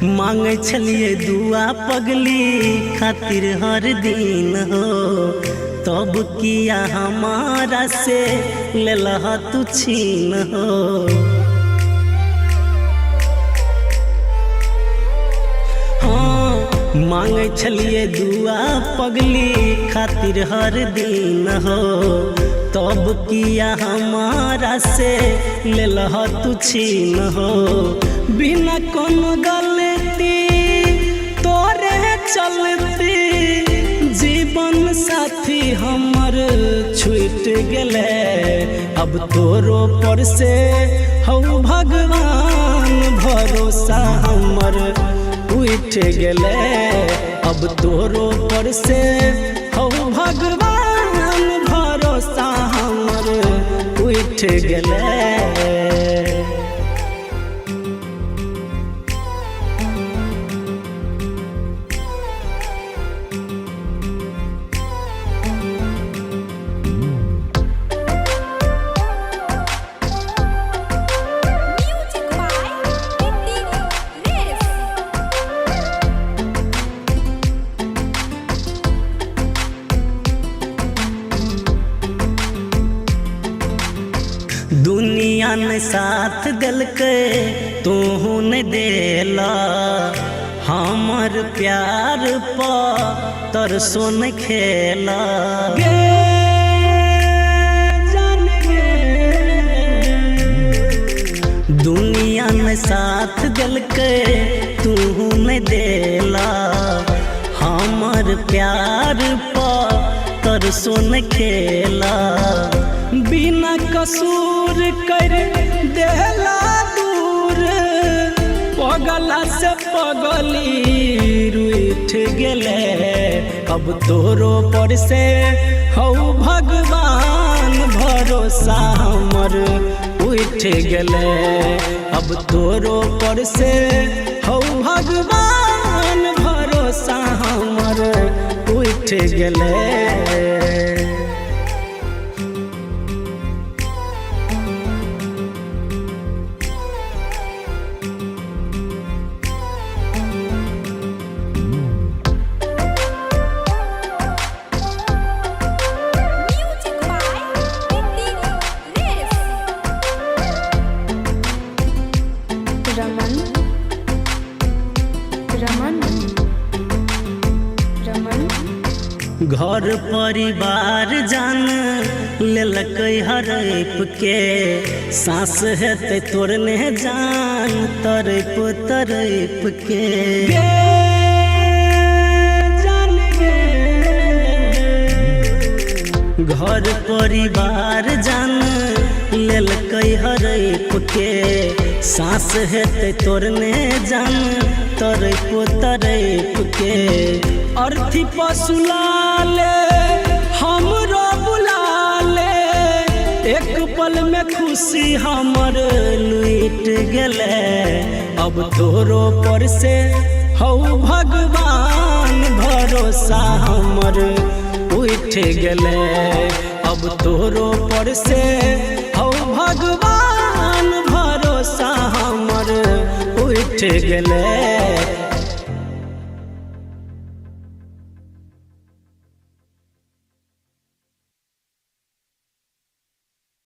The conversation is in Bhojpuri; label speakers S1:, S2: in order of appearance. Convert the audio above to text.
S1: मांगे छलिए दुआ पगली खातिर हर दिन हो, तब किया हमारा से लेला तू छीन हो। हाँ मांगे छलिए दुआ पगली खातिर हर दिन हो, तब किया हमारा से लेला तू छीन हो। बिना कोनो गलती तोरे चलती जीवन साथी हमर छूट गेले। अब तोरो पर से हौ भगवान भरोसा हमर उठ गेले। अब तोरो पर से हौ भगवान भरोसा हमर उठ गेले। दुनिया ने साथ दिल के तू ने देला, हमर प्यार पा तरसो न खेला। गे जान गे दुनिया ने साथ दिल के तू ने देला, हमर प्यार पा तरसो न खेला। बिना कसूर कर देला दूर, पगला से पगली रूठ गेले। अब तोरो पर से हौ भगवान भरोसा हमर उठ गेले। अब तोरो पर से हौ भगवान भरोसा हमर उठ गेले। घर परिवार जान लेलक हरप के, सांस हेते तोड़ने जान तरप तरप के। गे जान गे घर परिवार जान लेलक हरप के, सांस हेते तोड़ने जान तरप तरप के। अर्थी पशुला ले हमरो बुला ले, एक पल में खुशी हमर लुट गेले। अब तोरो पर से हौ भगवान भरोसा हमर उठ गेले। अब तोरो पर से हौ भगवान भरोसा हमर उठ गेले।